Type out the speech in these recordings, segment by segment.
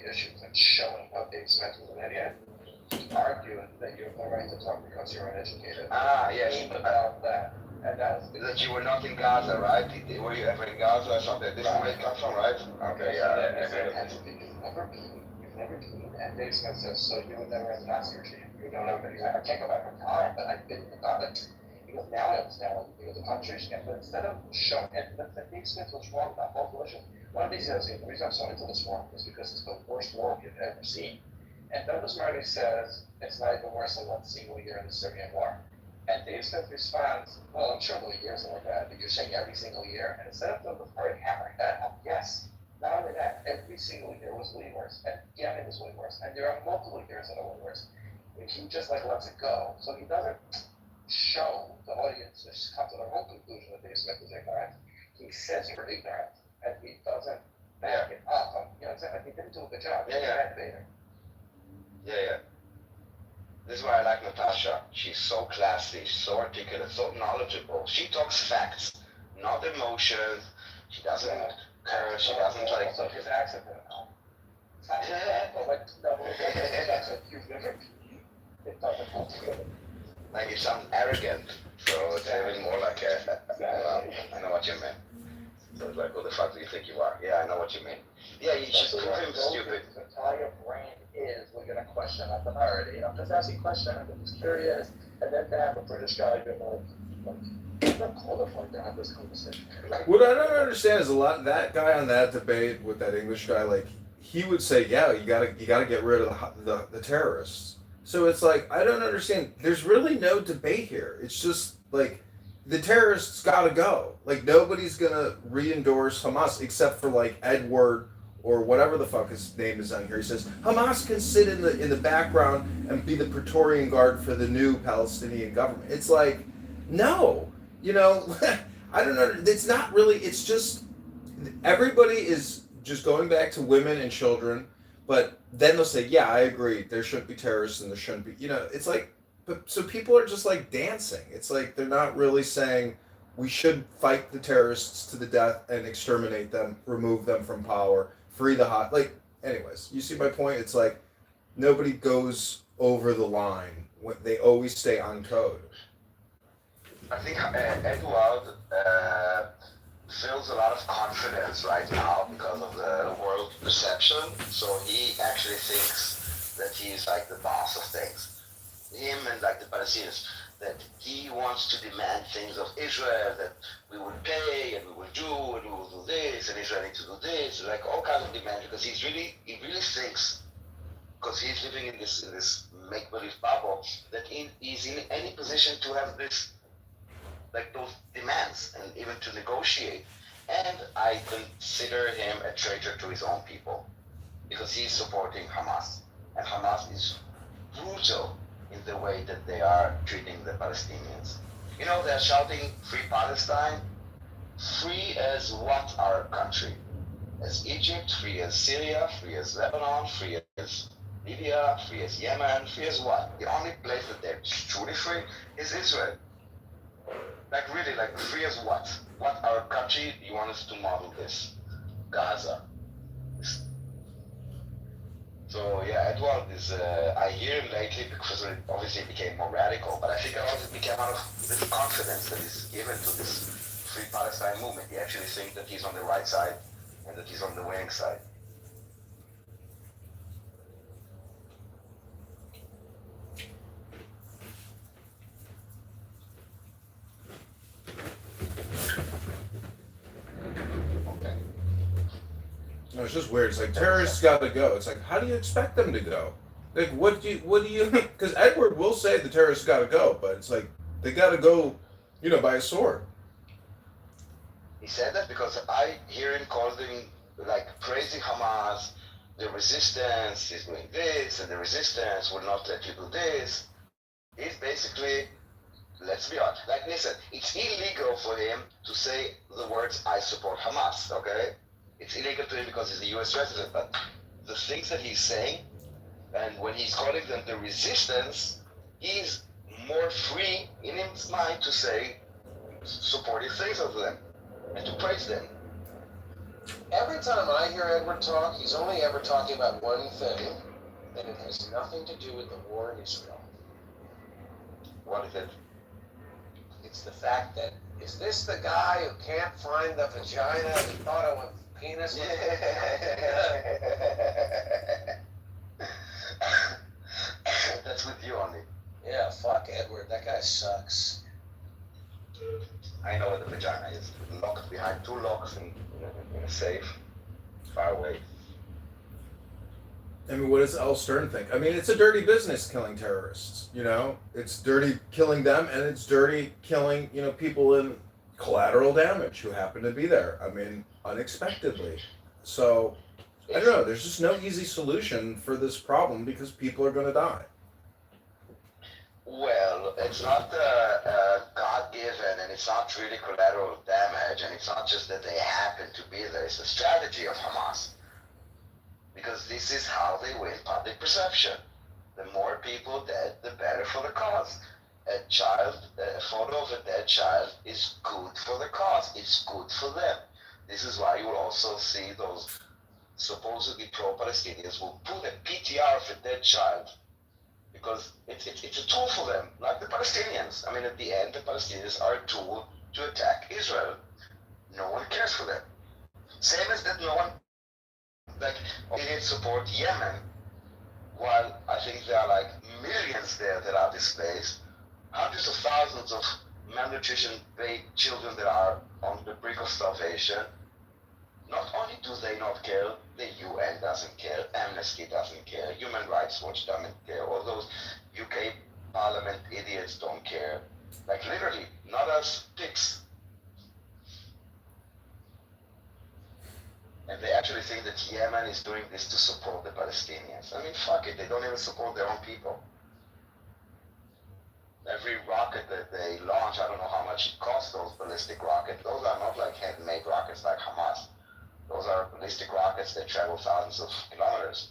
issues and showing how Dave Smith was an idiot, he argued that you have no right to talk because you're uneducated. Yes. About that. And that's that you were not in Gaza, right? Were you ever in Gaza or something? This is where it comes from, right? Okay, yeah. You've never been, and Dave Smith says, so you were never in the Nazi regime. You don't know that I can't go back in time, but I've been about it. Because now I understand what the country is, but instead of showing it, that Dave Smith was wrong about both religions. One of these things, the reason I'm so into this war is because it's the worst war we've ever seen. And Douglas Murray says it's not even worse than one single year in the Syrian war. And Dave Smith responds, well, I'm sure there'll be years like that, but you're saying every single year. And instead of Douglas Murray hammering that home, yes, not only that, every single year was way worse. And Yemen was way worse. And there are multiple years that are way worse. And he just lets it go. So he doesn't show the audience to come to their own conclusion that Dave Smith is ignorant. He says you're ignorant, and he doesn't back it up. You know what I'm saying? Like, he didn't do a good job. Yeah. This is why I like Natasha. She's so classy, so articulate, so knowledgeable. She talks facts, not emotions. She doesn't curse. She doesn't like. So his accent. Like it sounds arrogant, so it's even more like I know what you mean. So it's like, who the fuck do you think you are? Yeah, I know what you mean. Yeah, you should prove him stupid. How your brain is, we're going to question authority. I'm just asking questions, I'm just curious. And then to have a British guy being like, not qualified to have this conversation. What I don't understand is that guy on that debate with that English guy, like, he would say, yeah, you gotta get rid of the terrorists. So it's like, I don't understand. There's really no debate here. It's just like, the terrorists gotta go. Like, nobody's gonna re-endorse Hamas except for like Edward or whatever the fuck his name is on here. He says Hamas can sit in the background and be the Praetorian Guard for the new Palestinian government. It's like, no, I don't know. It's not really. It's just everybody is just going back to women and children. But then they'll say, yeah, I agree. There shouldn't be terrorists and there shouldn't be. It's like. But so people are just like dancing. It's like they're not really saying we should fight the terrorists to the death and exterminate them, remove them from power, free the hot. Like, anyways, you see my point? It's like nobody goes over the line. They always stay on code. I think Edward feels a lot of confidence right now because of the world perception. So he actually thinks that he's like the boss of things. Him and like the Palestinians, that he wants to demand things of Israel, that we will pay and we will do and we will do this and Israel needs to do this, like all kinds of demands, because he really thinks, because he's living in this make-believe bubble, that he's in any position to have this, like those demands and even to negotiate. And I consider him a traitor to his own people because he's supporting Hamas, and Hamas is brutal in the way that they are treating the Palestinians. They're shouting free Palestine. Free as what our country? As Egypt, free as Syria, free as Lebanon, free as Libya, free as Yemen, free as what? The only place that they're truly free is Israel. Like really, like free as what? What our country do you want us to model this? Gaza. So yeah, Edward is, I hear him lately because it obviously became more radical, but I think it became out of this confidence that is given to this Free Palestine movement. He actually thinks that he's on the right side and that he's on the winning side. No, it's just weird. It's like terrorists got to go. It's like, how do you expect them to go? Like, what do you? Because Edward will say the terrorists got to go, but it's like they got to go, by a sword. He said that because I hear him calling, like praising Hamas, the resistance is doing this, and the resistance will not let you do this. He's basically, let's be honest. Like listen, it's illegal for him to say the words "I support Hamas." Okay. It's illegal to him because he's a U.S. resident, but the things that he's saying, and when he's calling them the resistance, he's more free in his mind to say supportive things of them and to praise them. Every time I hear Edward talk, he's only ever talking about one thing, and it has nothing to do with the war in Israel. What is it? It's the fact that, is this the guy who can't find the vagina and he thought it was penis? That's with you only. Yeah, fuck Edward, that guy sucks. I know where the vagina is. Locked behind 2 locks in a safe, far away. I mean, what does Al Stern think? I mean, it's a dirty business killing terrorists. You know, it's dirty killing them, and it's dirty killing people in collateral damage who happen to be there. I mean, unexpectedly. So I don't know. There's just no easy solution for this problem because people are going to die. Well, it's not God-given, and it's not really collateral damage, and it's not just that they happen to be there. It's a strategy of Hamas. Because this is how they win public perception. The more people dead, the better for the cause. A photo of a dead child is good for the cause. It's good for them. This is why you will also see those supposedly pro-Palestinians will put a PTR of a dead child. Because it's a tool for them, like the Palestinians. I mean, at the end, the Palestinians are a tool to attack Israel. No one cares for them. Same as that no one didn't support Yemen, while I think there are like millions there that are displaced, hundreds of thousands of malnutrition children that are on the brink of starvation. Not only do they not care, the UN doesn't care, Amnesty doesn't care, Human Rights Watch doesn't care, all those UK Parliament idiots don't care. Like literally, not us pigs. And they actually think that Yemen is doing this to support the Palestinians. I mean, fuck it, they don't even support their own people. Every rocket that they launch, I don't know how much it costs, those ballistic rockets. Those are not like handmade rockets like Hamas. Those are ballistic rockets that travel thousands of kilometers.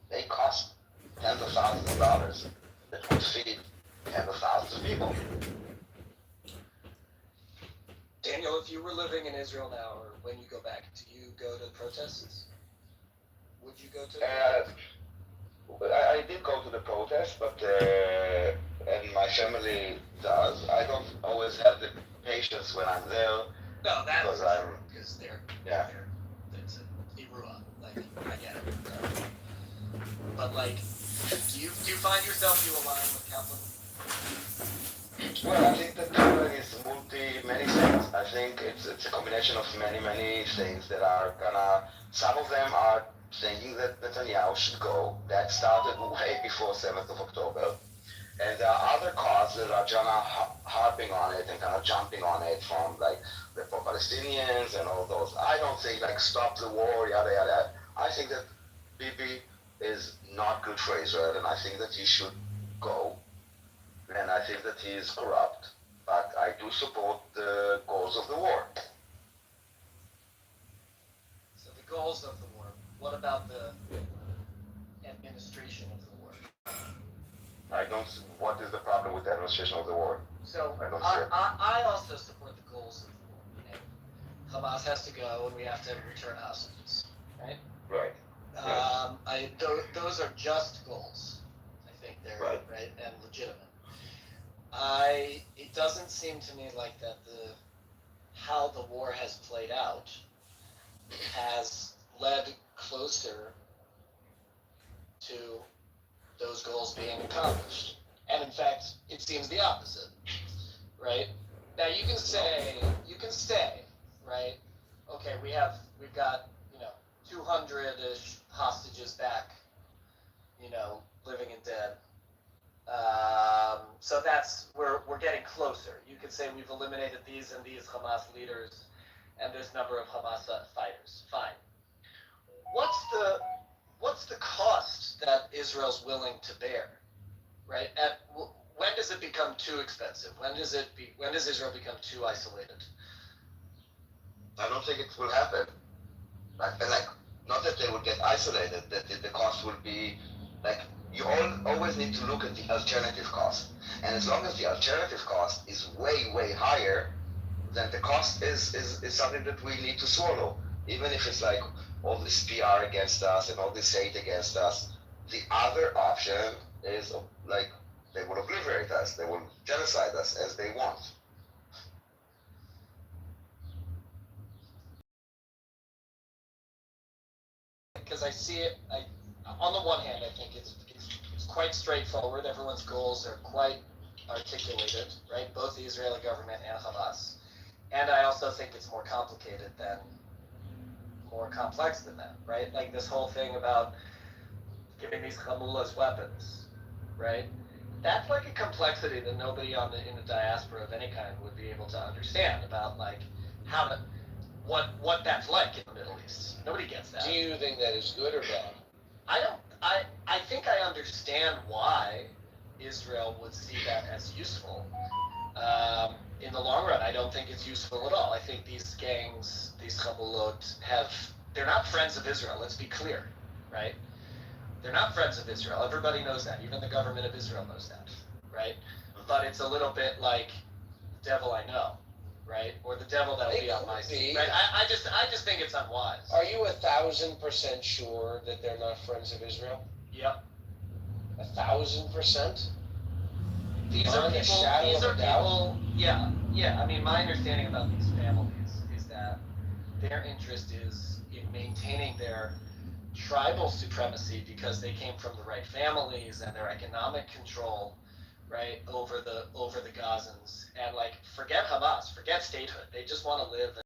They cost tens of thousands of dollars that would feed tens of thousands of people. Daniel, if you were living in Israel now, or when you go back, do you go to protests? Would you go to? I did go to the protest, but and my family does. I don't always have the patience when I'm there. No, that because because they're yeah. It's an Irua. Like I get it. But like, do you find yourself align with Kaplan? Well, I think that Kaplan is many things. I think it's a combination of many things that are gonna. Some of them are thinking that Netanyahu should go. That started way before 7th of October. And there are other causes that are kind of harping on it and kind of jumping on it from like the pro-Palestinians and all those. I don't think like stop the war, yada yada. I think that Bibi is not good for Israel, and I think that he should go. And I think that he is corrupt. But I do support the goals of the war. So the goals of the war. What about the administration of the war? I don't. What is the problem with the administration of the war? So I also support the goals of the war. And Hamas has to go, and we have to return hostages, right? Right. Those are just goals. I think they're right and legitimate. It doesn't seem to me like that how the war has played out has led closer to those goals being accomplished. And in fact, it seems the opposite, right? Now you can say, right? Okay, we've got 200-ish hostages back, living and dead. So that's we're getting closer. You could say we've eliminated these and these Hamas leaders and this number of Hamas fighters. Fine. What's the cost that Israel's willing to bear, right? When does it become too expensive? When does Israel become too isolated? I don't think it will happen. Not that they would get isolated. That the cost will be you always need to look at the alternative cost. And as long as the alternative cost is way higher, then the cost is something that we need to swallow. even if it's like all this PR against us and all this hate against us, the other option is like they will obliterate us, they will genocide us as they want. Because I see it, on the one hand, I think it's quite straightforward. Everyone's goals are quite articulated, right? Both the Israeli government and Hamas. And I also think it's more complicated than, more complex than that, right? Like this whole thing about giving these Hamulas weapons, right? That's like a complexity that nobody in the diaspora of any kind would be able to understand about, like how to, what that's like in the Middle East. Nobody gets that. Do you think that is good or bad? I don't. I think I understand why Israel would see that as useful. In the long run, I don't think it's useful at all. I think these gangs, these Hamulot, they're not friends of Israel. Let's be clear, right? They're not friends of Israel. Everybody knows that. Even the government of Israel knows that, right? But it's a little bit like the devil I know, right? Or the devil that'll be on my seat, right? I just think it's unwise. Are you 1,000% sure that they're not friends of Israel? Yep. 1,000%? These are people. Yeah. I mean, my understanding about these families is that their interest is in maintaining their tribal supremacy because they came from the right families and their economic control, right, over the Gazans, and like forget Hamas, forget statehood. They just want to live.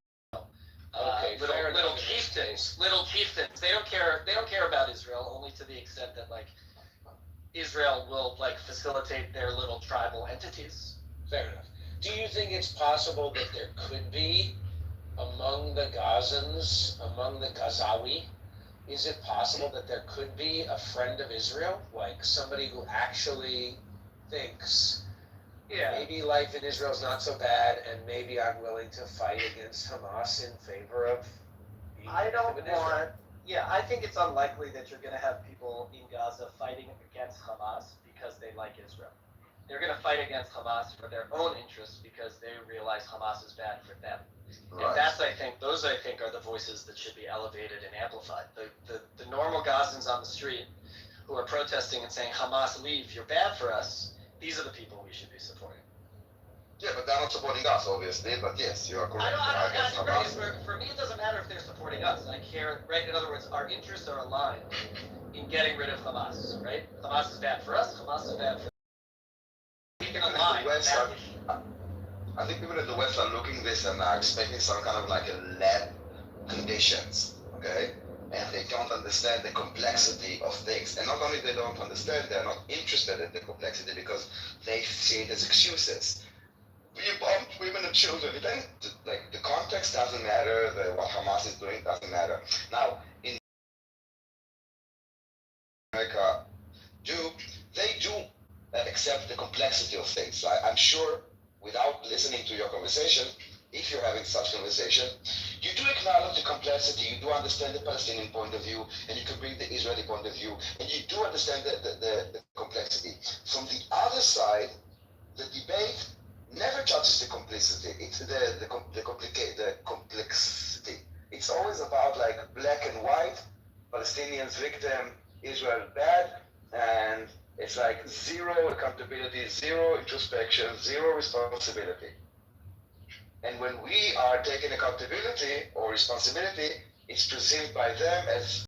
Little chieftains. They don't care about Israel, only to the extent that like Israel will like facilitate their little tribal entities. Fair enough. Do you think it's possible that there could be among the Gazans, among the Gazawi, is it possible that there could be a friend of Israel, like somebody who actually thinks, maybe life in Israel is not so bad, and maybe I'm willing to fight against Hamas in favor of being Israel? I think it's unlikely that you're going to have people in Gaza fighting against Hamas because they like Israel. They're going to fight against Hamas for their own interests because they realize Hamas is bad for them. Right. And those I think are the voices that should be elevated and amplified. The normal Gazans on the street who are protesting and saying, Hamas, leave, you're bad for us, these are the people we should be supporting. Yeah, but they're not supporting us, obviously, but yes, you are correct. For me, it doesn't matter if they're supporting us. I care, right? In other words, our interests are aligned in getting rid of Hamas, right? Hamas is bad for us, Hamas is bad for them. We can align. I think people in the West are looking at this and are expecting some kind of like a lab conditions, okay? And they don't understand the complexity of things. And not only they don't understand, they're not interested in the complexity because they see it as excuses. You bombed women and children. Like the context doesn't matter. What Hamas is doing doesn't matter. Now, in America, they do accept the complexity of things. I'm sure, without listening to your conversation, if you're having such conversation, you do acknowledge the complexity. You do understand the Palestinian point of view, and you can bring the Israeli point of view, and you do understand the complexity. From the other side, the debate never touches the complexity. It's the complexity. It's always about like black and white, Palestinians victim, Israel bad, and it's like zero accountability, zero introspection, zero responsibility. And when we are taking accountability or responsibility, it's perceived by them as